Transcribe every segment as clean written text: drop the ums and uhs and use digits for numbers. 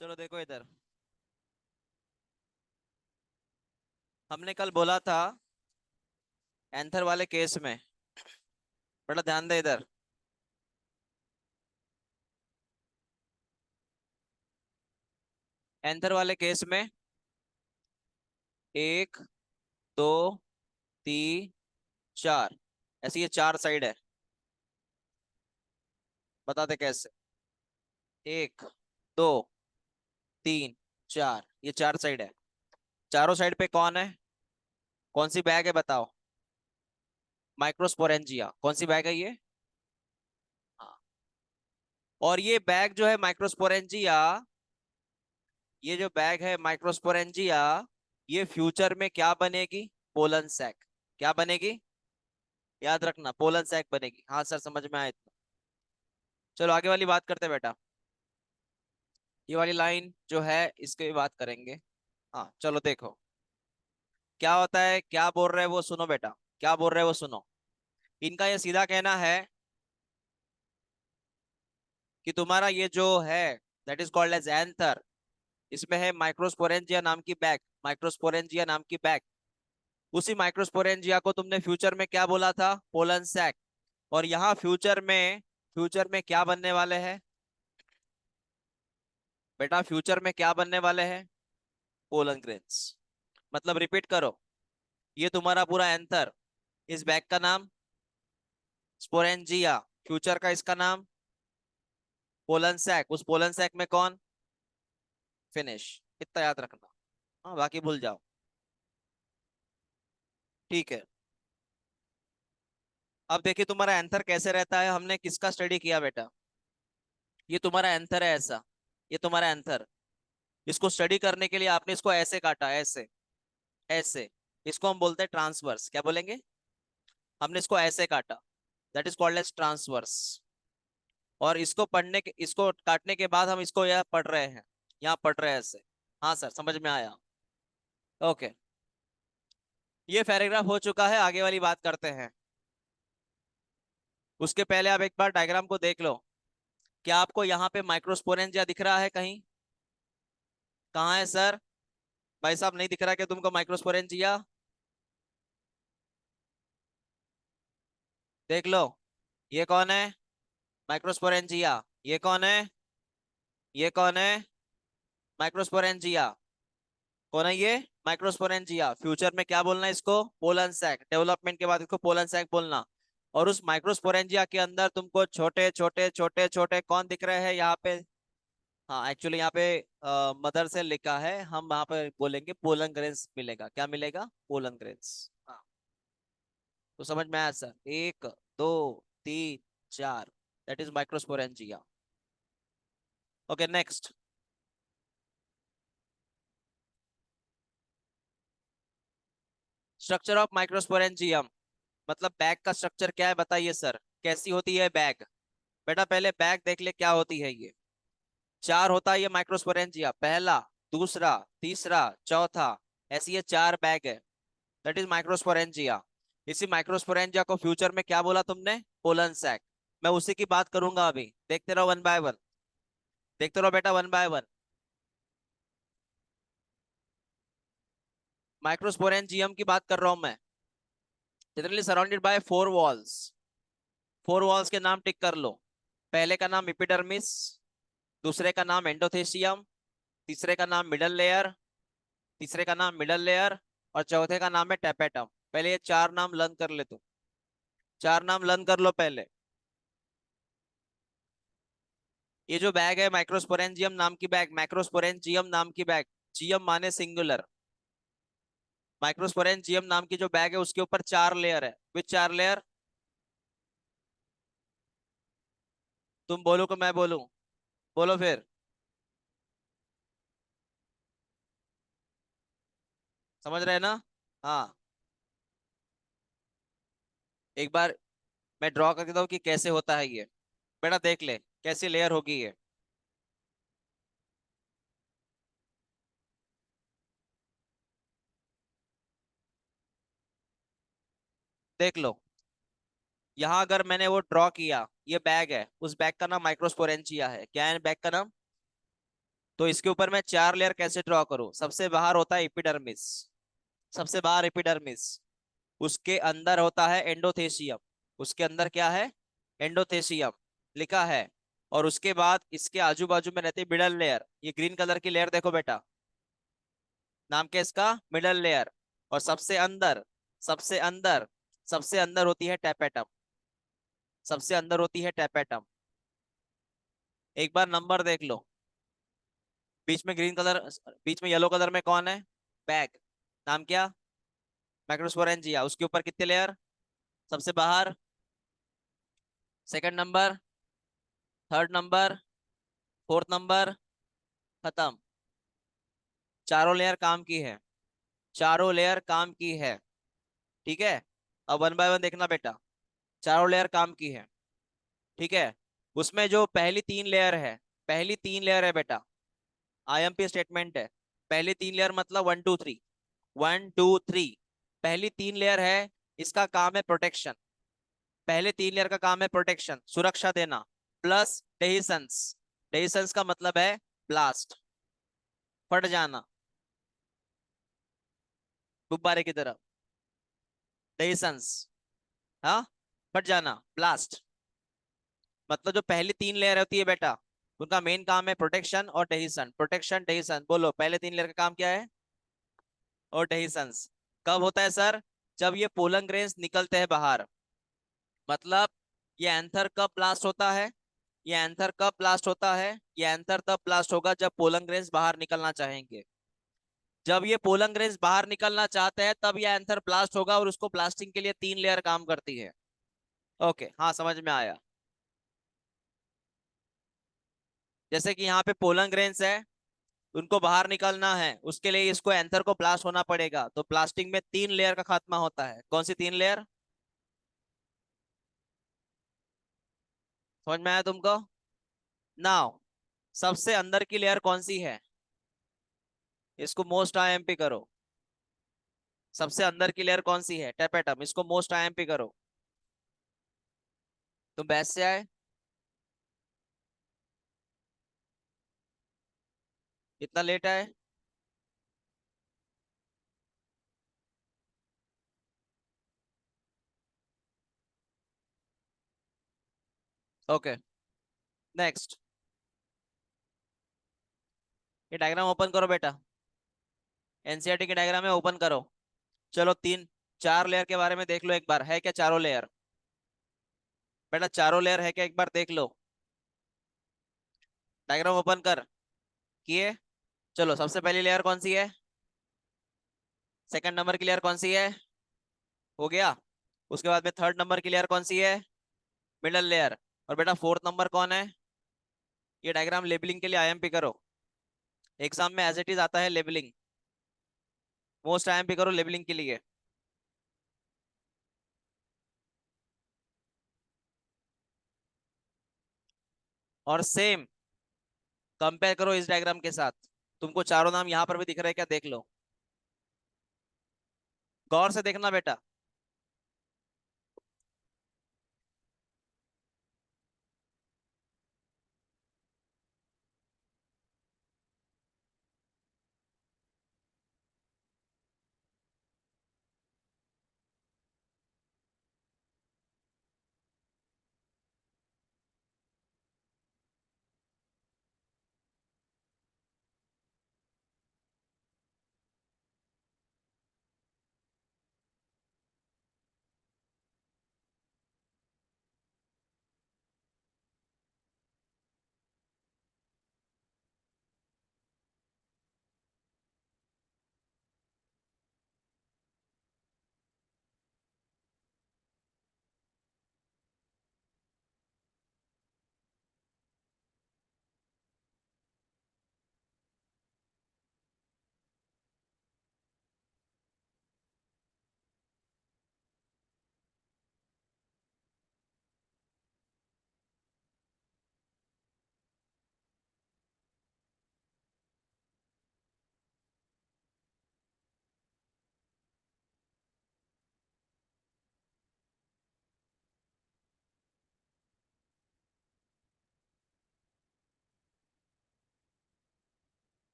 चलो देखो इधर। हमने कल बोला था एंथर वाले केस में। बड़ा ध्यान दे इधर। एंथर वाले केस में एक, दो, तीन, चार, ऐसी ये चार साइड है। बताते कैसे। एक, दो, तीन, चार, ये चार साइड है। चारों साइड पे कौन है? कौन सी बैग है बताओ? माइक्रोस्पोरेंजिया। कौन सी बैग है ये? हाँ। और ये बैग जो है माइक्रोस्पोरेंजिया, ये जो बैग है माइक्रोस्पोरेंजिया, ये फ्यूचर में क्या बनेगी? Pollen sac. क्या बनेगी? याद रखना, पोलन सैक बनेगी। हाँ सर, समझ में आया इतना। चलो आगे वाली बात करते हैं बेटा। ये वाली लाइन जो है इसकी भी बात करेंगे। हाँ चलो देखो। क्या होता है, क्या बोल रहे हैं वो सुनो बेटा। क्या बोल रहे हैं वो सुनो। इनका ये सीधा कहना है कि तुम्हारा ये जो है that is called as anther, इसमें है माइक्रोस्पोरेंजिया नाम की बैग। माइक्रोस्पोरेंजिया नाम की बैग। उसी माइक्रोस्पोरेंजिया को तुमने फ्यूचर में क्या बोला था? Pollen sac. और यहाँ फ्यूचर में क्या बनने वाले हैं बेटा? फ्यूचर में क्या बनने वाले हैं? Pollen grains. मतलब रिपीट करो। ये तुम्हारा पूरा एंथर, इस बैग का नाम स्पोरेंजिया। फ्यूचर का इसका नाम पोलन सैक। उस पोलन सैक में कौन? फिनिश। इतना याद रखना। हाँ बाकी भूल जाओ। ठीक है। अब देखिए तुम्हारा एंथर कैसे रहता है। हमने किसका स्टडी किया बेटा? ये तुम्हारा एंथर है ऐसा। ये तुम्हारा एंथर। इसको स्टडी करने के लिए आपने इसको ऐसे काटा, ऐसे, ऐसे। इसको हम बोलते हैं ट्रांसवर्स। क्या बोलेंगे? हमने इसको ऐसे काटा। That is called as transverse. और इसको काटने के बाद हम इसको यहाँ पढ़ रहे हैं। यहाँ पढ़ रहे हैं ऐसे। हाँ सर, समझ में आया। ओके। ये पैराग्राफ हो चुका है, आगे वाली बात करते हैं। उसके पहले आप एक बार डायग्राम को देख लो। क्या आपको यहाँ पे माइक्रोस्पोरेंजिया दिख रहा है कहीं? कहाँ है सर? भाई साहब, नहीं दिख रहा क्या तुमको माइक्रोस्पोरेंजिया? देख लो। ये कौन है? माइक्रोस्पोरेंजिया। ये कौन है? ये कौन है? माइक्रोस्पोरेंजिया। कौन है ये? माइक्रोस्पोरेंजिया। फ्यूचर में क्या बोलना है इसको? Pollen sac. डेवलपमेंट के बाद इसको पोलन सैक बोलना। और उस माइक्रोस्पोरेंजिया के अंदर तुमको छोटे छोटे छोटे छोटे कौन दिख रहे हैं यहाँ पे? हाँ एक्चुअली यहाँ पे मदर से लिखा है, हम वहां पे बोलेंगे पोलन ग्रेन्स मिलेगा। क्या मिलेगा? Pollen grains. हाँ। तो समझ में आया सर? एक, दो, तीन, चार, that is microsporangia. Okay next. Structure of microsporangium. मतलब बैग का स्ट्रक्चर क्या है बताइए सर। कैसी होती है बैग? बेटा पहले बैग देख ले क्या होती है ये। चार होता है ये माइक्रोस्पोरेंजिया। पहला, दूसरा, तीसरा, चौथा, ऐसी ये चार बैग है। That is microsporangia. इसी माइक्रोस्पोरेंजिया को फ्यूचर में क्या बोला तुमने? Pollen sac. मैं उसी की बात करूंगा अभी। देखते रहो वन बाय वन। देखते रहो बेटा वन बाय वन। माइक्रोस्पोरेंजियम की बात कर रहा हूं मैं। Generally surrounded by four walls. Four walls के नाम टिक कर लो। पहले का नाम एपिडर्मिस, दूसरे का नाम एंडोथेसियम, तीसरे का नाम मिडल लेयर, तीसरे का नाम मिडल लेयर, और चौथे का नाम है टेपेटम। पहले ये चार नाम लर्न कर ले तुम। चार नाम लर्न कर लो पहले। ये जो बैग है माइक्रोस्पोरेंजियम नाम की बैग, माइक्रोस्पोरेंजियम नाम की बैग। जियम माने सिंगुलर। माइक्रोस्पोरेंजियम नाम की जो बैग है उसके ऊपर चार लेयर है। विच चार लेयर? तुम बोलो कि मैं बोलूं? बोलो फिर। समझ रहे हैं ना? हाँ। एक बार मैं ड्रॉ करके दूं कि कैसे होता है ये। बेटा देख ले कैसी लेयर होगी ये। देख लो। यहाँ अगर मैंने वो ड्रॉ किया, ये बैग है, उस बैग का नाम माइक्रोस्पोरेंजिया है। क्या है बैग का नाम? तो इसके ऊपर मैं चार लेयर कैसे ड्रॉ करूं? सबसे बाहर होता है एपिडर्मिस, सबसे बाहर एपिडर्मिस, उसके अंदर होता है एंडोथेसियम, उसके अंदर क्या है? एंडोथेसियम लिखा है। और उसके बाद इसके आजू बाजू में रहती है मिडल लेयर, ये ग्रीन कलर की लेयर देखो बेटा, नाम क्या है इसका? Middle layer. और सबसे अंदर, सबसे अंदर, सबसे अंदर होती है टेपेटम, सबसे अंदर होती है टेपेटम। एक बार नंबर देख लो, बीच में ग्रीन कलर, बीच में येलो कलर में कौन है? बैग, नाम क्या? माइक्रोस्पोरेंजिया। उसके ऊपर कितने लेयर? सबसे बाहर, second number, third number, fourth number, खत्म। चारों लेयर काम की है, चारों लेयर काम की है। ठीक है, अब वन बाय वन देखना बेटा। चारों लेयर काम की है, ठीक है। उसमें जो पहली तीन लेयर है, पहली तीन लेयर है बेटा, आईएमपी स्टेटमेंट है। पहली तीन लेयर मतलब one two three, one two three, पहली तीन लेयर है, इसका काम है प्रोटेक्शन। पहले तीन लेयर का काम है प्रोटेक्शन, सुरक्षा देना, प्लस डेहिसंस। डेहिसंस का मतलब है ब्लास्ट, फट जाना, गुब्बारे की तरह। डेहिसंस, हाँ, फट जाना, ब्लास्ट। मतलब जो पहली तीन लेयर होती है बेटा, उनका मेन काम है प्रोटेक्शन और डेहिसन। प्रोटेक्शन डेहिसन, बोलो पहले तीन लेयर का काम क्या है? और डेहिसंस। कब होता है सर? जब ये पोलन ग्रेन्स निकलते हैं बाहर। मतलब ये एंथर कब ब्लास्ट होता है? ये एंथर कब ब्लास्ट होता है? ये एंथर तब ब्लास्ट होगा जब पोलन ग्रेन्स बाहर निकलना चाहेंगे। जब ये पोलन ग्रेन्स बाहर निकलना चाहते हैं तब ये एंथर ब्लास्ट होगा, और उसको ब्लास्टिंग के लिए तीन लेयर काम करती है। ओके, हाँ समझ में आया। जैसे कि यहाँ पे पोलन ग्रेन्स है, उनको बाहर निकलना है, उसके लिए इसको एंथर को ब्लास्ट होना पड़ेगा, तो ब्लास्टिंग में तीन लेयर का खात्मा होता है। कौन सी तीन लेयर? समझ में आया तुमको? नाउ, सबसे अंदर की लेयर कौन सी है? इसको मोस्ट आईएमपी करो। सबसे अंदर की लेयर कौन सी है? टेपेटम, इसको मोस्ट आईएमपी करो। तुम बैच से आए? इतना लेट आए? Okay, next. ये डायग्राम ओपन करो बेटा, एनसीईआरटी की डायग्राम है, ओपन करो। चलो तीन चार लेयर के बारे में देख लो एक बार, है क्या चारों लेयर? बेटा चारों लेयर है क्या, एक बार देख लो। डायग्राम ओपन कर, किए? चलो सबसे पहली लेयर कौन सी है? सेकंड नंबर की लेयर कौन सी है? हो गया। उसके बाद में थर्ड नंबर की लेयर कौन सी है? Middle layer. और बेटा फोर्थ नंबर कौन है? ये डायग्राम लेबलिंग के लिए आईएमपी करो, एग्जाम में एज इट इज आता है लेबलिंग, मोस्ट आईएमपी करो लेबलिंग के लिए। और सेम कंपेयर करो इस डायग्राम के साथ। तुमको चारों नाम यहाँ पर भी दिख रहे हैं क्या? देख लो, गौर से देखना बेटा।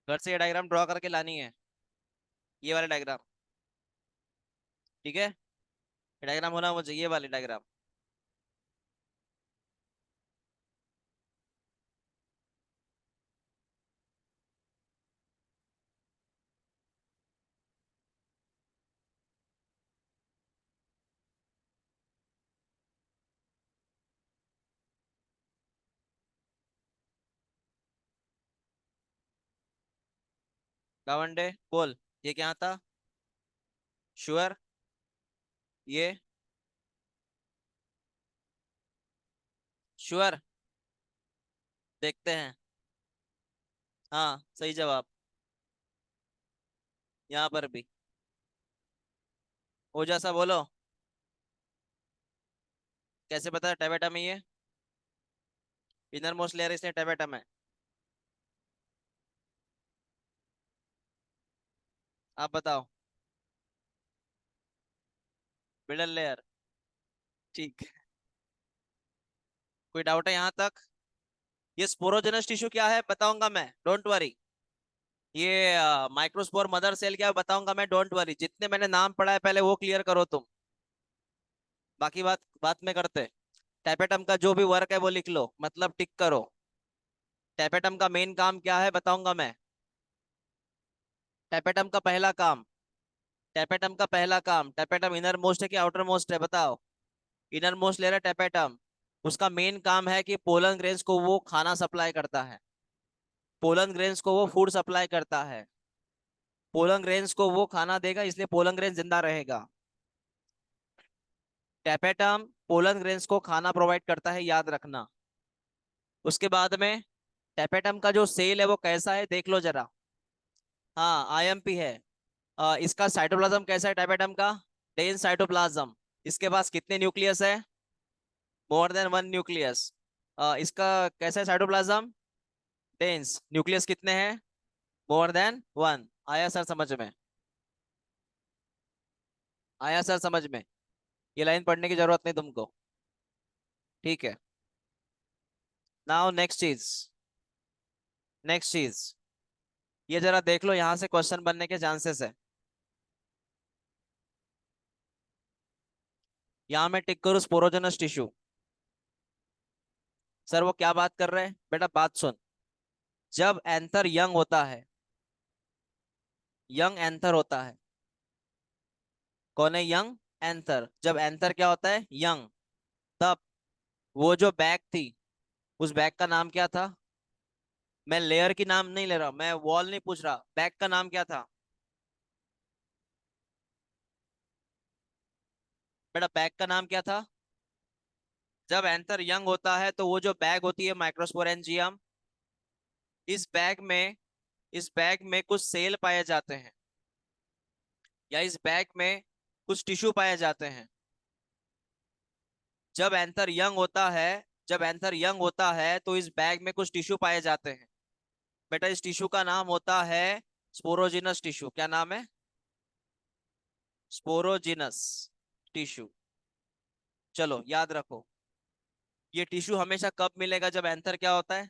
घर से ये डायग्राम ड्रॉ करके लानी है, ये वाला डायग्राम। ठीक है, डायग्राम होना मुझे, ये वाली डायग्राम। गावंडे बोल, ये क्या था? श्योर? ये श्योर? देखते हैं। हाँ सही जवाब। यहाँ पर भी ओजा सा बोलो। कैसे पता है टेबेटम है ये? इनर मोस्ट लेयर इसलिए टेबेटम है। आप बताओ। Middle layer. ठीक है। कोई डाउट है यहाँ तक? ये स्पोरोजेनस टिश्यू क्या है बताऊंगा मैं, डोंट वरी। ये माइक्रोस्पोर मदर सेल क्या है बताऊंगा मैं, डोंट वरी। जितने मैंने नाम पढ़ा है पहले वो क्लियर करो तुम, बाकी बात बात में करते। टैपेटम का जो भी वर्क है वो लिख लो, मतलब टिक करो। टैपेटम का मेन काम क्या है बताऊंगा मैं। टैपेटम का पहला काम, टैपेटम का पहला काम, टैपेटम इनर मोस्ट है कि आउटर मोस्ट है बताओ? इनर मोस्ट ले रहा है टैपेटम। उसका मेन काम है कि पोलन ग्रेन्स को वो खाना सप्लाई करता है, पोलन ग्रेन्स को वो फूड सप्लाई करता है। पोलन ग्रेन्स को वो खाना देगा इसलिए पोलन ग्रेन जिंदा रहेगा। टैपेटम पोलन ग्रेन्स को खाना प्रोवाइड करता है, याद रखना। उसके बाद में टैपेटम का जो सेल है वो कैसा है देख लो जरा। हाँ आईएमपी है। इसका साइटोप्लाज्म कैसा है टैपेटम का? Dense cytoplasm. इसके पास कितने न्यूक्लियस है? More than one nucleus. इसका कैसा है साइटोप्लाज्म? डेंस। न्यूक्लियस कितने हैं? मोर देन वन। आया सर समझ में? आया सर समझ में? ये लाइन पढ़ने की जरूरत नहीं तुमको। ठीक है। नाउ नेक्स्ट चीज, नेक्स्ट चीज, ये जरा देख लो, यहाँ से क्वेश्चन बनने के चांसेस है। यहाँ मैं टिक करूँ स्पोरोजेनस टिश्यू। सर वो क्या बात कर रहे हैं बेटा, बात सुन। जब एंथर यंग होता है, यंग एंथर होता है, कौन है यंग? एंथर। जब एंथर क्या होता है? यंग। तब वो जो बैग थी, उस बैग का नाम क्या था? मैं लेयर की नाम नहीं ले रहा, मैं वॉल नहीं पूछ रहा, बैग का नाम क्या था? बेटा बैग का नाम क्या था? जब एंथर यंग होता है तो वो जो बैग होती है माइक्रोस्पोरेंजियम, इस बैग में, इस बैग में कुछ सेल पाए जाते हैं, या इस बैग में कुछ टिश्यू पाए जाते हैं। जब एंथर यंग होता है, जब एंथर यंग होता है तो इस बैग में कुछ टिश्यू पाए जाते हैं। बेटा इस टिश्यू का नाम होता है स्पोरोजिनस टिश्यू। क्या नाम है? Sporogenous tissue. चलो याद रखो। ये टिश्यू हमेशा कब मिलेगा? जब एंथर क्या होता है?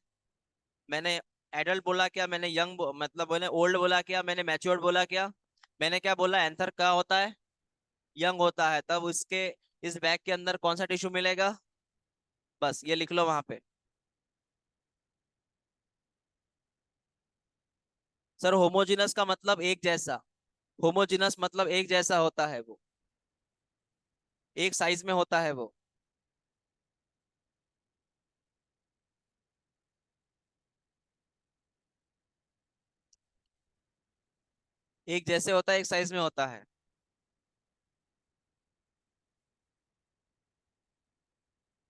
मैंने एडल्ट बोला क्या, मैंने यंग मतलब मैंने ओल्ड बोला क्या, मैंने मैच्योर्ड बोला क्या? मैंने क्या बोला? एंथर क्या होता है? यंग होता है। तब उसके इस बैग के अंदर कौन सा टिश्यू मिलेगा? बस ये लिख लो वहां पे। सर होमोजिनस का मतलब एक जैसा, होमोजिनस मतलब एक जैसा होता है वो, एक साइज में होता है वो। एक जैसे होता है, एक साइज में होता है।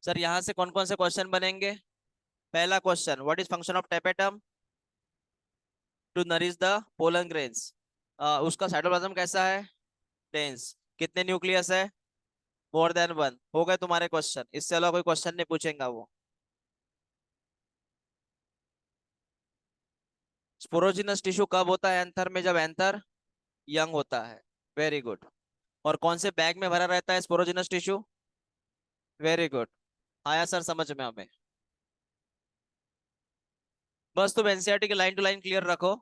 सर यहाँ से कौन कौन से क्वेश्चन बनेंगे? पहला question, what is function of tapetum? To nourish the pollen grains. उसका साइटोप्लाज्म कैसा है? डेंस। कितने न्यूक्लियस है? More than one. हो गए तुम्हारे क्वेश्चन, इससे अलावा कोई क्वेश्चन नहीं पूछेगा वो। स्पोरोजिनस टिश्यू कब होता है एंथर में? जब एंथर यंग होता है। Very good. और कौन से बैग में भरा रहता है स्पोरोजिनस टिश्यू? Very good. आया सर समझ में हमें? बस तुम एनसीईआरटी की लाइन टू लाइन क्लियर रखो।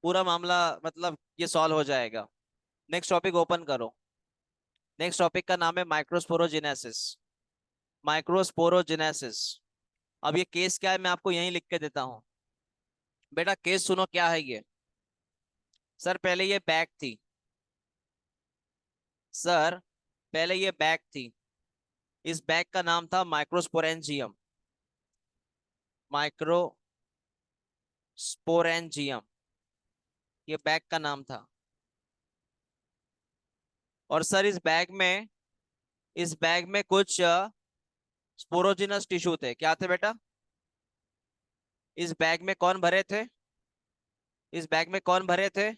पूरा मामला मतलब ये सॉल्व हो जाएगा। नेक्स्ट टॉपिक ओपन करो। नेक्स्ट टॉपिक का नाम है माइक्रोस्पोरोजेनेसिस। माइक्रोस्पोरोजेनेसिस। अब ये केस क्या है मैं आपको यहीं लिख के देता हूँ। बेटा केस सुनो क्या है ये। सर पहले ये बैग थी। सर पहले ये बैग थी। इस बैग का नाम था माइक्रोस्पोरेंजियम। माइक्रोस्पोरेंजियम ये बैग का नाम था। और सर इस बैग में कुछ स्पोरोजिनस टिश्यू थे। क्या थे बेटा? इस बैग में कौन भरे थे? इस बैग में कौन भरे थे?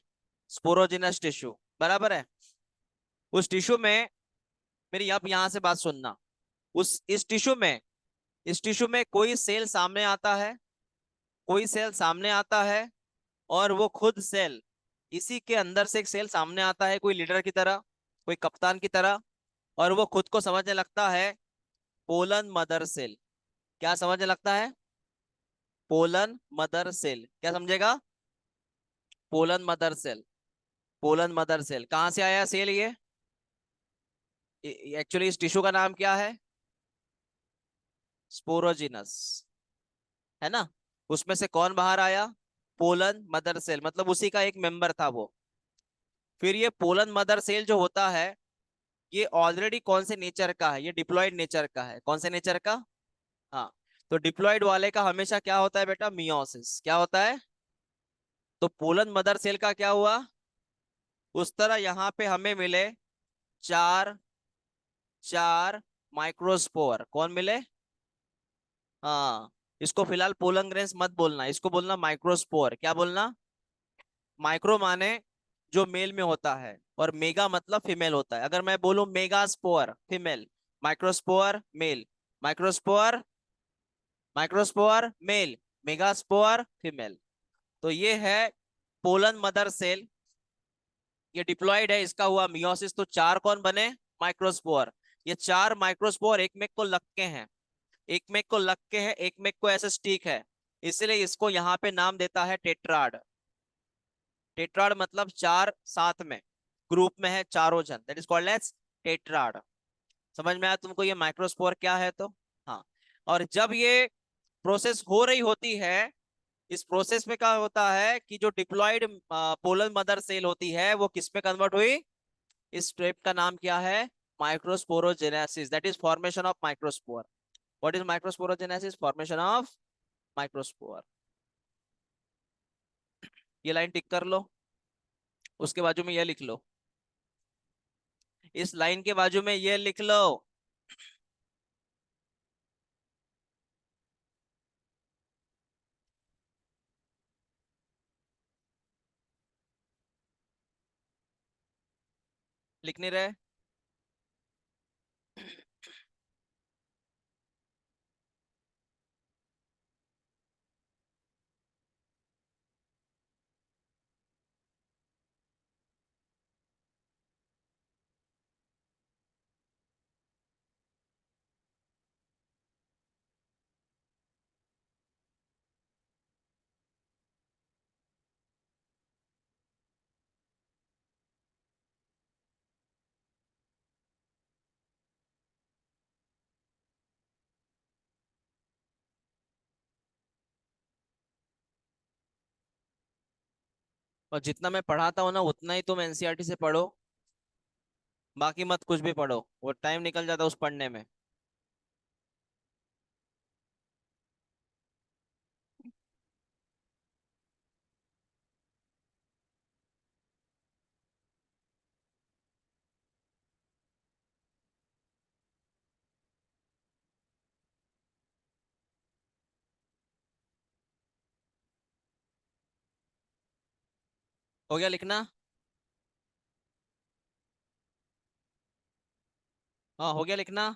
Sporogenous tissue. बराबर है। उस टिश्यू में, मेरी अब यहां से बात सुनना। उस इस टिश्यू में कोई सेल सामने आता है। कोई सेल सामने आता है। और वो खुद सेल, इसी के अंदर से एक सेल सामने आता है कोई लीडर की तरह, कोई कप्तान की तरह। और वो खुद को समझने लगता है पोलन मदर सेल। क्या समझने लगता है? Pollen mother cell. क्या समझेगा? Pollen mother cell. Pollen mother cell कहाँ से आया सेल ये? एक्चुअली इस टिश्यू का नाम क्या है? स्पोरोजिनस। है ना? उसमें से कौन बाहर आया? पोलन मदर सेल, मतलब उसी का एक मेंबर था वो। फिर ये पोलन मदर सेल जो होता है, ये ऑलरेडी कौन से नेचर का है? ये डिप्लॉयड नेचर का है। कौन से नेचर का? हाँ। तो डिप्लॉयड वाले का हमेशा क्या होता है बेटा? मियोसिस। क्या होता है? तो पोलन मदर सेल का क्या हुआ? उस तरह यहाँ पे हमें मिले चार चार माइक्रोस्पोर। कौन मिले? हाँ। इसको फिलहाल पोलन ग्रेन्स मत बोलना, इसको बोलना माइक्रोस्पोर। क्या बोलना? माइक्रो माने जो मेल में होता है, और मेगा मतलब फीमेल होता है। अगर मैं बोलूं megaspore female, microspore male. Microspore, microspore male, megaspore female. तो ये है पोलन मदर सेल। ये डिप्लॉयड है, इसका हुआ मियोसिस। तो चार कौन बने? माइक्रोस्पोर। ये चार माइक्रोस्पोर एक में को लग के हैं। एक में को लग के है, एक में को ऐसे स्टिक है। इसलिए इसको यहाँ पे नाम देता है टेट्राड। टेट्राड मतलब चार साथ में ग्रुप में है चारों जन, that is called as tetrad. समझ में आया तुमको ये माइक्रोस्पोर क्या है तो? हाँ। और जब ये प्रोसेस हो रही होती है, इस प्रोसेस में क्या होता है कि जो डिप्लॉयड पोलर मदर सेल होती है वो किस में कन्वर्ट हुई? इस स्टेप का नाम क्या है? Microsporogenesis, that is formation of microspore. What is microsporogenesis? Formation of microspore. ये लाइन टिक कर लो। उसके बाजू में ये लिख लो। इस लाइन के बाजू में ये लिख लो। लिख नहीं रहे? और जितना मैं पढ़ाता हूँ ना उतना ही तुम एनसीईआरटी से पढ़ो। बाकी मत कुछ भी पढ़ो, वो टाइम निकल जाता है उस पढ़ने में। हो गया लिखना? हाँ हो गया लिखना।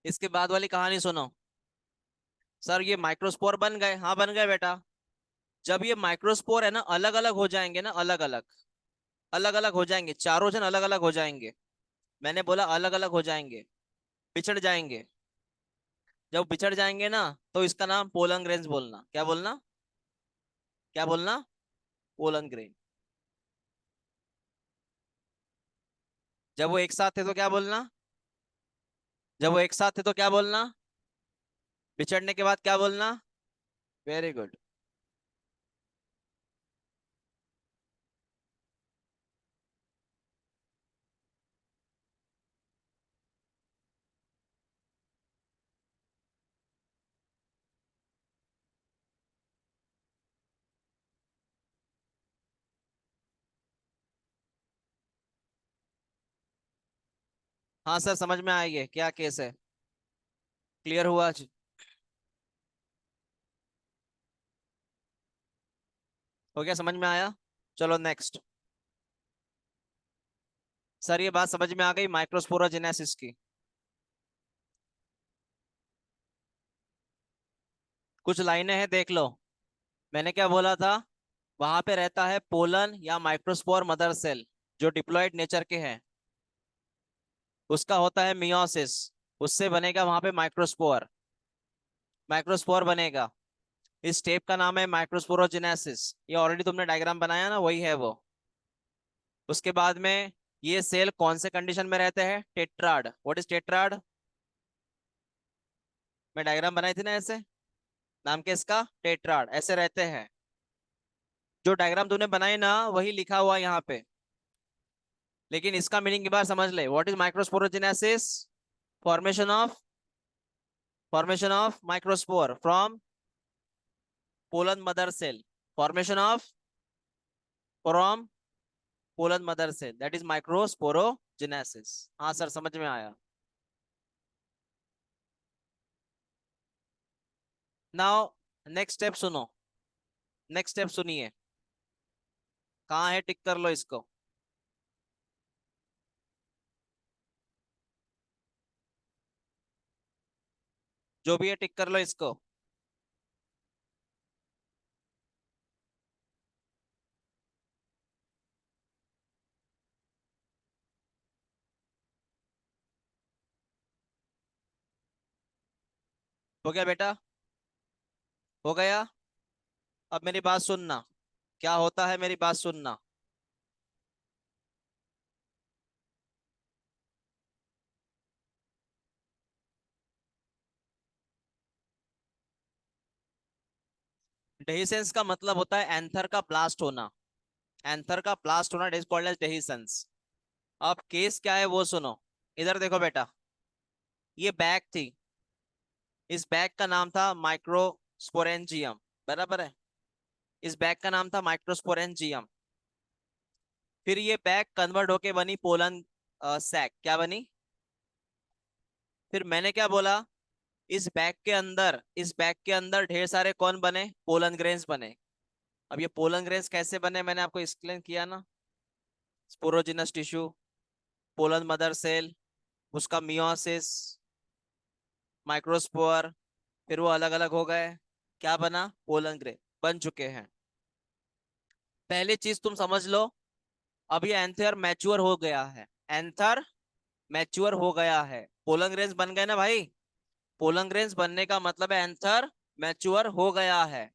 इसके बाद वाली कहानी सुनो। सर ये माइक्रोस्पोर बन गए। हाँ बन गए बेटा। जब ये माइक्रोस्पोर है ना अलग अलग हो जाएंगे ना, अलग अलग, अलग अलग हो जाएंगे, चारों जन अलग अलग हो जाएंगे। मैंने बोला अलग अलग हो जाएंगे, बिछड़ जाएंगे। जब बिछड़ जाएंगे ना तो इसका नाम पोलन ग्रेन्स बोलना। क्या बोलना? क्या बोलना? Pollen grain. जब वो एक साथ थे तो क्या बोलना? जब वो एक साथ थे तो क्या बोलना? बिछड़ने के बाद क्या बोलना? Very good. हाँ सर, समझ में आई है क्या केस है। क्लियर हुआ आज? हो गया, समझ में आया। चलो नेक्स्ट। सर ये बात समझ में आ गई माइक्रोस्पोरोजेनेसिस की। कुछ लाइनें हैं, देख लो। मैंने क्या बोला था? वहां पे रहता है पोलन या माइक्रोस्पोर मदर सेल, जो डिप्लॉयड नेचर के हैं। उसका होता है मियोसिस। उससे बनेगा वहां पे माइक्रोस्पोर। माइक्रोस्पोर बनेगा। इस स्टेप का नाम है माइक्रोस्पोरोजेनेसिस। ये ऑलरेडी तुमने डायग्राम बनाया ना, वही है वो। उसके बाद में ये सेल कौन से कंडीशन में रहते हैं? टेट्राड। What is tetrad? मैं डायग्राम बनाई थी ना ऐसे। नाम के इसका टेट्राड, ऐसे रहते हैं। जो डायग्राम तूने बनाई ना वही लिखा हुआ है यहाँ पे। लेकिन इसका मीनिंग एक बार समझ ले। What is microsporogenesis? Formation of microspore from pollen mother cell. Formation of from pollen mother cell, that is microsporogenesis. हाँ सर, समझ में आया। नाउ नेक्स्ट स्टेप सुनो। नेक्स्ट स्टेप सुनिए। कहाँ है? टिक कर लो इसको। जो भी है टिक कर लो इसको। हो गया बेटा? हो गया? अब मेरी बात सुनना। क्या होता है, मेरी बात सुनना। डेhiscence का मतलब होता है एंथर का ब्लास्ट होना। एंथर का ब्लास्ट होना इज कॉल्ड एज डेhiscence। अब केस क्या है वो सुनो। इधर देखो बेटा। ये बैग थी। इस बैग का नाम था माइक्रोस्पोरेंजियम। बराबर है? इस बैग का नाम था माइक्रोस्पोरेंजियम। फिर ये बैग कन्वर्ट होके बनी पोलन सैक। क्या बनी? फिर मैंने क्या बोला? इस बैग के अंदर ढेर सारे कौन बने? पोलन ग्रेन्स बने। अब ये पोलन ग्रेन्स कैसे बने मैंने आपको एक्सप्लेन किया ना। Sporogenous tissue, pollen mother cell, उसका मियोसिस, माइक्रोस्पोर, फिर वो अलग अलग हो गए। क्या बना? पोलन ग्रेन बन चुके हैं। पहली चीज तुम समझ लो। अब ये एंथर मैच्योर हो गया है। एंथर मैच्योर हो गया है। पोलन ग्रेन्स बन गए ना भाई। पोलन ग्रेन्स बनने का मतलब है एंथर मैच्योर हो गया है।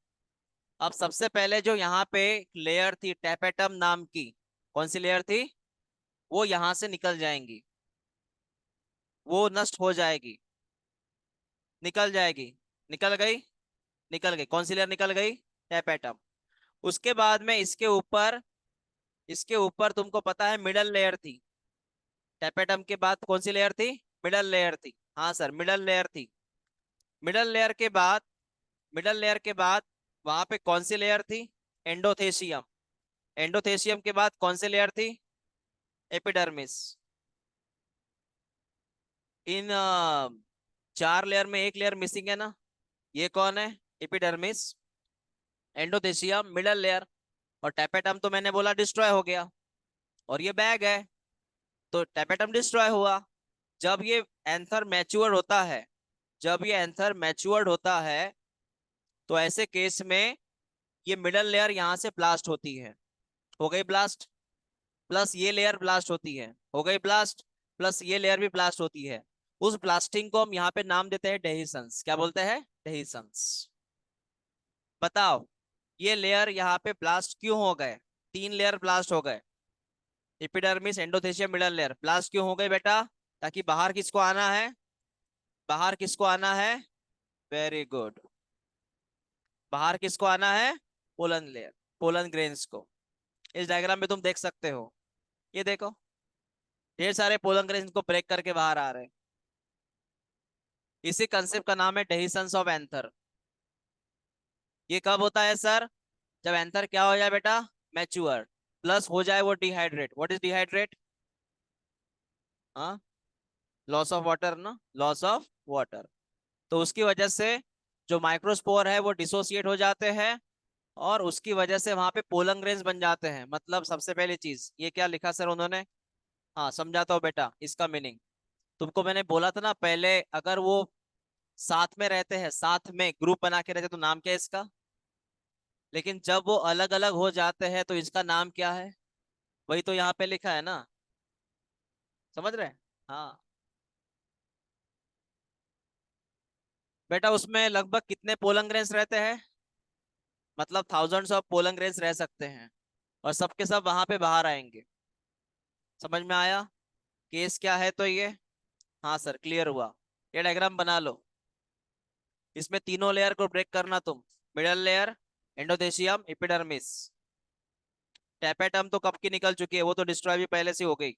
अब सबसे पहले जो यहाँ पे लेयर थी टेपेटम नाम की, कौन सी लेयर थी? वो यहां से निकल जाएंगी। वो नष्ट हो जाएगी। निकल जाएगी। निकल गई। निकल गई। कौन सी लेयर निकल गई? टेपेटम। उसके बाद में इसके ऊपर तुमको पता है मिडल लेयर थी। टेपेटम के बाद कौन सी लेयर थी? मिडल लेयर थी। हाँ सर, मिडल लेयर थी। मिडल लेयर के बाद मिडल लेयर के बाद वहां पे कौन सी लेयर थी? एंडोथेसियम। एंडोथेसियम के बाद कौन सी लेयर थी? एपिडर्मिस। इन चार लेयर में एक लेयर मिसिंग है ना। ये कौन है? Epidermis, endothecium, middle layer. और टेपेटम तो मैंने बोला डिस्ट्रॉय हो गया। और ये बैग है, तो टेपेटम डिस्ट्रॉय हुआ। जब ये एंथर मैच्योर होता है जब ये एंथर मैच्योर्ड होता है तो ऐसे केस में ये मिडल लेयर यहां से ब्लास्ट होती है। हो गई ब्लास्ट। प्लस ये लेयर ब्लास्ट होती है। हो गई ब्लास्ट। प्लस ये लेयर भी ब्लास्ट होती है। उस ब्लास्टिंग को हम यहाँ पे नाम देते हैं डेहिसंस। क्या बोलते हैं? डेहिसंस। बताओ, ये लेयर यहाँ पे ब्लास्ट क्यों हो गए? 3 लेयर ब्लास्ट हो गए। Epidermis, endothelium, middle layer blast क्यों हो गए बेटा? ताकि बाहर किसको आना है? बाहर किसको आना है? Very good. बाहर किसको आना है? पोलन लेयर, पोलन ग्रेन्स को। इस डायग्राम में तुम देख सकते हो, ये देखो, ढेर सारे पोलन ग्रेन्स को ब्रेक करके बाहर आ रहे हैं। इसी कंसेप्ट का नाम है डेहिसंस ऑफ एंथर। ये कब होता है सर? जब एंथर क्या हो जाए बेटा? मैच्योर, प्लस हो जाए वो डिहाइड्रेट। What is dehydrate? हाँ, लॉस ऑफ वाटर ना, लॉस ऑफ वाटर। तो उसकी वजह से जो माइक्रोस्पोर है वो डिसोसिएट हो जाते हैं, और उसकी वजह से वहां पे पोलन ग्रेन्स बन जाते हैं। मतलब सबसे पहली चीज, ये क्या लिखा सर उन्होंने? हाँ, समझाता हूँ बेटा इसका मीनिंग। तुमको मैंने बोला था ना पहले, अगर वो साथ में रहते हैं, साथ में ग्रुप बना के रहते हैं, तो नाम क्या है इसका? लेकिन जब वो अलग अलग हो जाते हैं तो इसका नाम क्या है? वही तो यहाँ पे लिखा है ना, समझ रहे हैं? हाँ बेटा, उसमें लगभग कितने पोलन ग्रेन्स रहते हैं? मतलब थाउजेंड्स ऑफ पोलन ग्रेन्स रह सकते हैं, और सबके सब वहां पे बाहर आएंगे। समझ में आया? केस क्या है तो ये? हाँ सर, क्लियर हुआ। ये डायग्राम बना लो। इसमें तीनों लेयर को ब्रेक करना तुम। Middle layer, endothelium, epidermis. Tapetum तो कब की निकल चुकी है, वो तो डिस्ट्रॉय भी पहले से हो गई।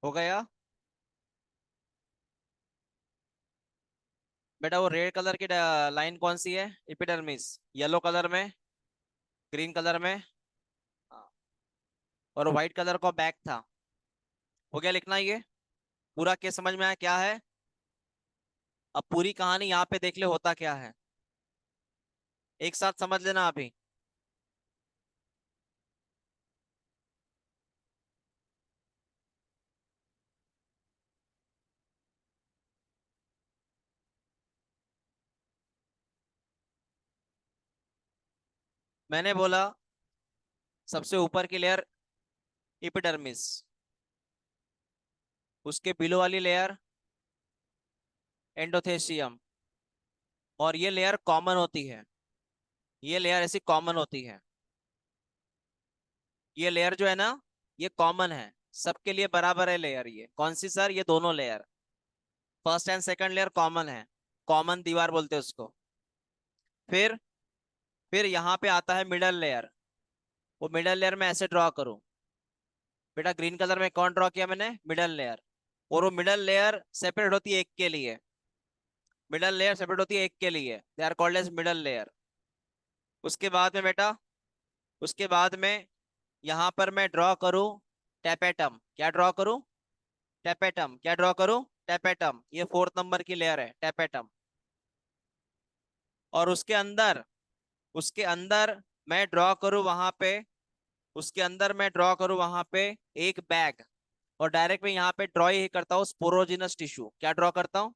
हो गया बेटा। वो रेड कलर की लाइन कौन सी है? एपिडर्मिस। येलो कलर में, ग्रीन कलर में, हाँ, और व्हाइट कलर का बैक था। हो गया लिखना ये? पूरा केस समझ में आया क्या है? अब पूरी कहानी यहाँ पे देख ले होता क्या है, एक साथ समझ लेना अभी। मैंने बोला सबसे ऊपर की लेयर एपिडर्मिस, उसके बिलो वाली लेयर एंडोथेलियम, और ये लेयर कॉमन होती है। ये लेयर ऐसी कॉमन होती है। ये लेयर जो है ना, ये कॉमन है, सबके लिए बराबर है लेयर। ये कौन सी सर? ये दोनों layer, first and second layer common है। कॉमन दीवार बोलते हैं उसको। फिर फिर यहाँ पे आता है मिडल लेयर। वो मिडल लेयर में ऐसे ड्रॉ करूं बेटा, ग्रीन कलर में कौन ड्रॉ किया मैंने? Middle layer. और वो मिडल लेयर सेपरेट होती है एक के लिए। मिडल लेयर सेपरेट होती है एक के लिए, they are called as middle layer. उसके बाद में बेटा, उसके बाद में यहाँ पर मैं ड्रॉ करूं टेपेटम। क्या ड्रॉ करूं? टेपेटम। क्या ड्रॉ करूं? टेपेटम। ये फोर्थ नंबर की लेयर है, टेपेटम। और उसके अंदर मैं ड्रॉ करूं वहां पे, उसके अंदर मैं ड्रॉ करूं वहां पे एक बैग। और डायरेक्ट मैं यहाँ पे ड्रॉ ही करता हूँ स्पोरोजिनस टिश्यू। क्या ड्रॉ करता हूँ?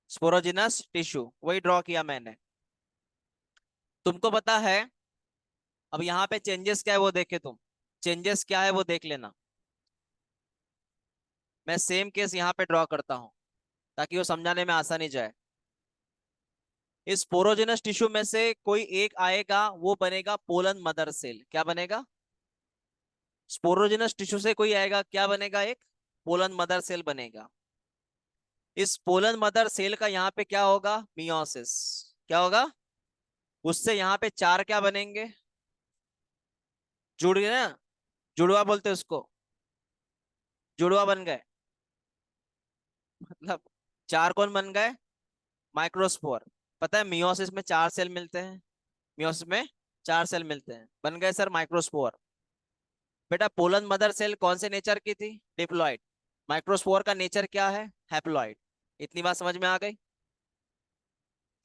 स्पोरोजिनस टिश्यू, वही ड्रॉ किया मैंने। तुमको पता है, अब यहाँ पे चेंजेस क्या है वो देखे तुम। चेंजेस क्या है वो देख लेना। मैं सेम केस यहाँ पे ड्रॉ करता हूँ ताकि वो समझाने में आसानी जाए। इस पोरोजेनस टिश्यू में से कोई एक आएगा, वो बनेगा पोलन मदर सेल। क्या बनेगा? स्पोरोजेनस टिश्यू से कोई आएगा, क्या बनेगा? एक पोलन मदर सेल बनेगा। इस पोलन मदर सेल का यहाँ पे क्या होगा? मियोसिस। क्या होगा? उससे यहाँ पे चार क्या बनेंगे? जुड़ गए ना, जुड़वा बोलते हैं उसको, जुड़वा बन गए। मतलब चार कौन बन गए? माइक्रोस्पोर। पता है मियोसिस में चार सेल मिलते हैं, मियोसिस में चार सेल मिलते हैं, बन गए सर माइक्रोस्पोर। बेटा पोलन मदर सेल कौन से नेचर की थी? डिप्लॉइड। माइक्रोस्पोर का नेचर क्या है? हैप्लॉइड। इतनी बात समझ में आ गई?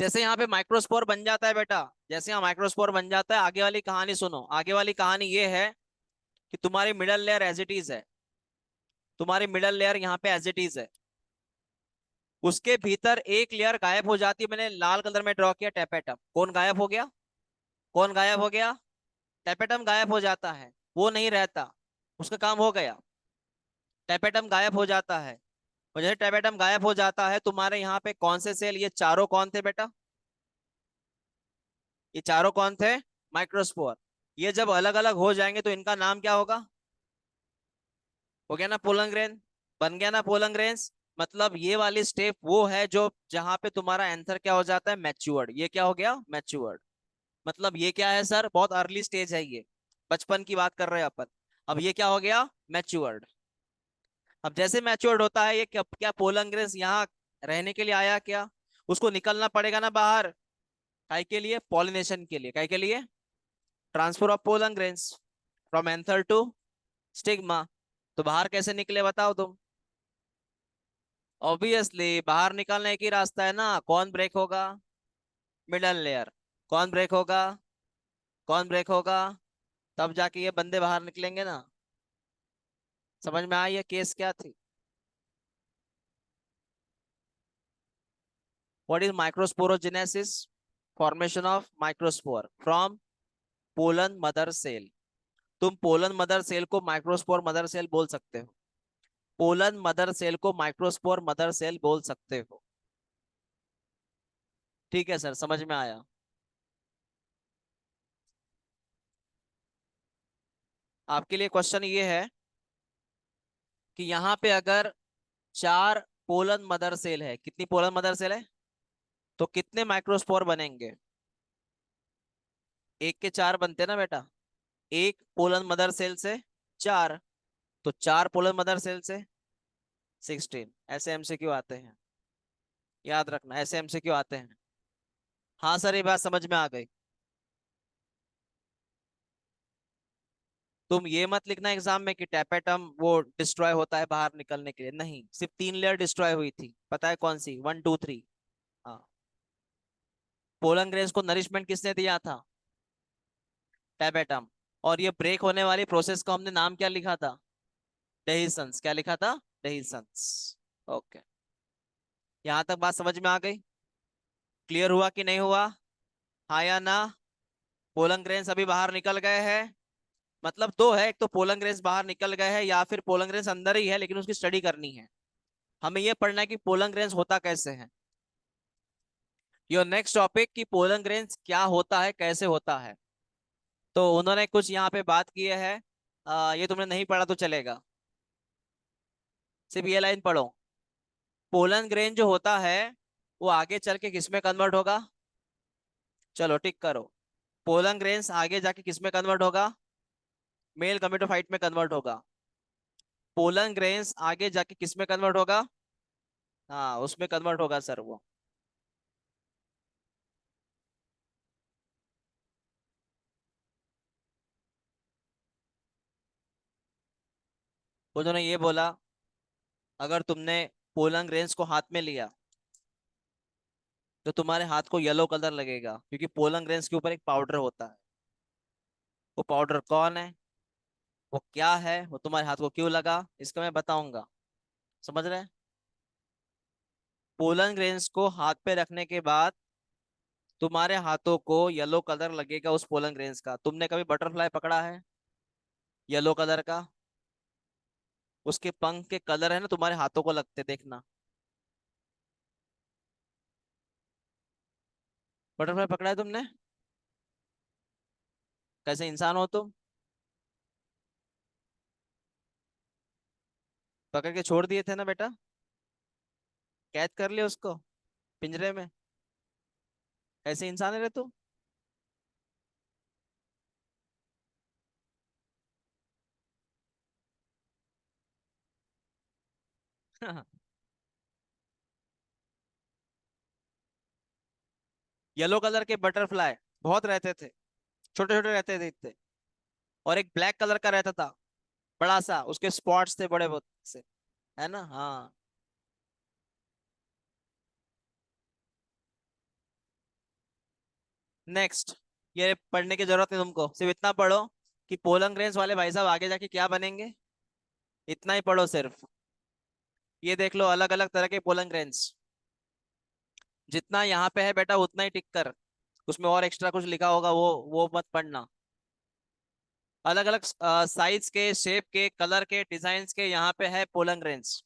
जैसे यहाँ पे माइक्रोस्पोर बन जाता है बेटा, जैसे यहाँ माइक्रोस्पोर बन जाता है, आगे वाली कहानी सुनो। आगे वाली कहानी ये है कि तुम्हारी middle layer as it is है, तुम्हारी मिडल लेयर यहाँ पे एज इट इज है, उसके भीतर एक लेयर गायब हो जाती है। मैंने लाल कलर में ड्रॉ किया, टेपेटम। कौन गायब हो गया? कौन गायब हो गया? टेपेटम गायब हो जाता है, वो नहीं रहता, उसका काम हो गया। टेपेटम गायब हो जाता है, और जैसे टेपेटम गायब हो जाता है, तुम्हारे यहाँ पे कौन से सेल, ये चारों कौन थे बेटा? ये चारों कौन थे? माइक्रोस्पोर। ये जब अलग अलग हो जाएंगे तो इनका नाम क्या होगा? हो गया ना पोलन ग्रेन, बन गया ना पोलन ग्रेन्स। मतलब ये वाली स्टेप वो है जो जहां पे तुम्हारा आंसर क्या हो जाता है? मैच्योर्ड। ये क्या हो गया? मैच्योर्ड। मतलब ये क्या है सर? बहुत अर्ली स्टेज है ये, बचपन की बात कर रहे हैं अपन। अब ये क्या हो गया? मैच्योर्ड। अब जैसे मैच्योर्ड होता है ये, क्या क्या पोलन ग्रेन्स यहाँ रहने के लिए आया क्या? उसको निकलना पड़ेगा ना बाहर। काय के लिए? पॉलिनेशन के लिए। काय के लिए? Transfer of pollen grains from anther to stigma. तो बाहर कैसे निकले बताओ तुम? ऑब्वियसली बाहर निकालने की रास्ता है ना। कौन ब्रेक होगा? Middle layer. कौन ब्रेक होगा? कौन ब्रेक होगा? तब जाके ये बंदे बाहर निकलेंगे ना। समझ में आई ये केस क्या थी? What is microsporogenesis? Formation of microspore from pollen mother cell. तुम पोलन मदर सेल को माइक्रोस्पोर मदर सेल बोल सकते हो, पोलन मदर सेल को माइक्रोस्पोर मदर सेल बोल सकते हो। ठीक है सर, समझ में आया? आपके लिए क्वेश्चन ये है कि यहाँ पे अगर चार पोलन मदर सेल है, कितनी पोलन मदर सेल है, तो कितने माइक्रोस्पोर बनेंगे? एक के चार बनते हैं ना बेटा। एक पोलन मदर सेल से चार, तो चार पोलन मदर सेल से 16। ऐसे एमसीक्यू आते हैं, याद रखना, ऐसे एमसीक्यू आते हैं। हाँ सर, ये बात समझ में आ गई। तुम ये मत लिखना एग्जाम में कि टैपेटम वो डिस्ट्रॉय होता है बाहर निकलने के लिए, नहीं, सिर्फ तीन लेयर डिस्ट्रॉय हुई थी। पता है कौन सी? 1 2 3। हाँ। पोलन ग्रेन्स को नरिशमेंट किसने दिया था? टैपेटम। और ये ब्रेक होने वाली प्रोसेस को हमने नाम क्या लिखा था? डेहिसंस। क्या लिखा था? डेहिसंस। ओके। यहाँ तक बात समझ में आ गई? क्लियर हुआ कि नहीं हुआ? हाँ या ना? पोलन ग्रेन्स अभी बाहर निकल गए हैं। मतलब दो है, एक तो पोलन ग्रेन्स बाहर निकल गए हैं, या फिर पोलन ग्रेन्स अंदर ही है लेकिन उसकी स्टडी करनी है। हमें यह पढ़ना है कि पोलन ग्रेन्स होता कैसे है। योर नेक्स्ट टॉपिक कि पोलन ग्रेन्स क्या होता है, कैसे होता है। तो उन्होंने कुछ यहाँ पे बात की है। ये तुमने नहीं पढ़ा तो चलेगा, सिर्फ ये लाइन पढ़ो। पोलन ग्रेन जो होता है वो आगे चल के किस में कन्वर्ट होगा? चलो टिक करो। पोलन ग्रेन्स आगे जाके किस में कन्वर्ट होगा? मेल गमेटोफाइट में कन्वर्ट होगा। पोलन ग्रेन्स आगे जाके किस में कन्वर्ट होगा? हाँ, उसमें कन्वर्ट होगा सर वो। उन्होंने ये बोला, अगर तुमने पोलन ग्रेन्स को हाथ में लिया तो तुम्हारे हाथ को येलो कलर लगेगा, क्योंकि पोलन ग्रेन्स के ऊपर एक पाउडर होता है। वो पाउडर कौन है, वो क्या है, वो तुम्हारे हाथ को क्यों लगा, इसका मैं बताऊंगा। समझ रहे हैं? पोलन ग्रेन्स को हाथ पे रखने के बाद तुम्हारे हाथों को येलो कलर लगेगा उस पोलन ग्रेन्स का। तुमने कभी बटरफ्लाई पकड़ा है येलो कलर का? उसके पंख के कलर है ना तुम्हारे हाथों को लगते, देखना। बटरफ्लाई पकड़ा है तुमने? कैसे इंसान हो तुम? पकड़ के छोड़ दिए थे ना बेटा, कैद कर लिया उसको पिंजरे में। ऐसे इंसान है रे तू। येलो कलर के बटरफ्लाई बहुत रहते थे, छोटे छोटे रहते थे इतने। और एक ब्लैक कलर का रहता था, बड़ा सा, उसके स्पॉट्स थे बड़े बहुत से, है ना? हाँ। नेक्स्ट। ये पढ़ने की जरूरत नहीं तुमको, सिर्फ इतना पढ़ो कि पोलंग रेंज वाले भाई साहब आगे जाके क्या बनेंगे। इतना ही पढ़ो सिर्फ। ये देख लो, अलग अलग तरह के पोलंग रेंज। जितना यहाँ पे है बेटा उतना ही टिक कर। उसमें और एक्स्ट्रा कुछ लिखा होगा वो मत पढ़ना। अलग अलग साइज के, शेप के, कलर के, डिजाइन के यहाँ पे है पोलंग रेंज।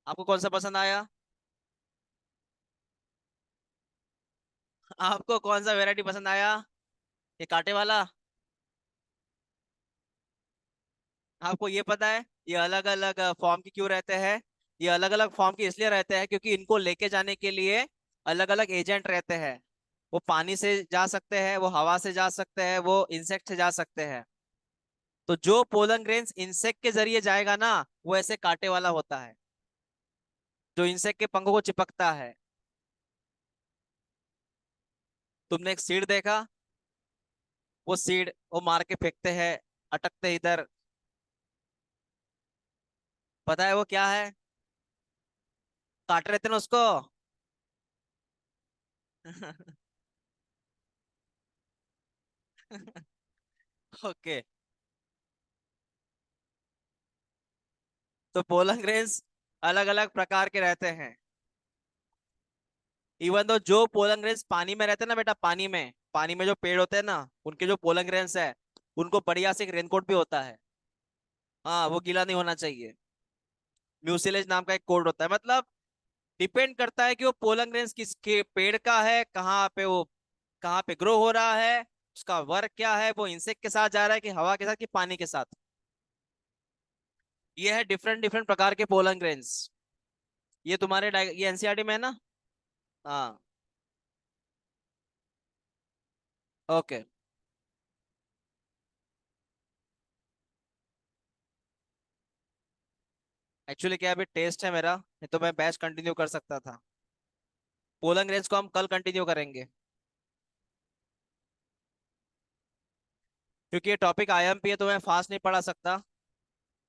आपको कौन सा पसंद आया? आपको कौन सा वेरायटी पसंद आया? ये कांटे वाला? आपको ये पता है ये अलग अलग फॉर्म के क्यों रहते हैं? ये अलग अलग फॉर्म के इसलिए रहते हैं क्योंकि इनको लेके जाने के लिए अलग अलग एजेंट रहते हैं। वो पानी से जा सकते हैं, वो हवा से जा सकते हैं, वो इंसेक्ट से जा सकते हैं। तो जो पोलन ग्रेन्स इंसेक्ट के जरिए जाएगा ना, वो ऐसे कांटे वाला होता है, जो इंसेक्ट के पंखों को चिपकता है। तुमने एक सीड देखा? वो सीड वो मार के फेंकते हैं, अटकते इधर। पता है वो क्या है? काट रहे थे ना उसको। ओके। तो पोलन ग्रेन्स अलग अलग प्रकार के रहते हैं। इवन तो जो पोलन ग्रेन्स पानी में रहते हैं ना बेटा, पानी में जो पेड़ होते हैं ना, उनके जो पोलन ग्रेन्स है, उनको बढ़िया से एक रेनकोट भी होता है। हाँ, वो गीला नहीं होना चाहिए। म्यूसिलेज नाम का एक कोड होता है, मतलब डिपेंड करता है कि वो पोलन ग्रेन्स किसके पेड़ का है, कहाँ पे ग्रो हो रहा है, उसका वर्क क्या है, वो इंसेक्ट के साथ जा रहा है कि हवा के साथ कि पानी के साथ। ये है डिफरेंट डिफरेंट प्रकार के पोलन ग्रेन्स। ये ये एनसीईआरटी में है ना? हाँ। ओके। एक्चुअली क्या है, अभी टेस्ट है मेरा, नहीं तो मैं बैच कंटिन्यू कर सकता था। पोलन ग्रेन्स को हम कल कंटिन्यू करेंगे, क्योंकि ये टॉपिक आईएमपी है तो मैं फास्ट नहीं पढ़ा सकता।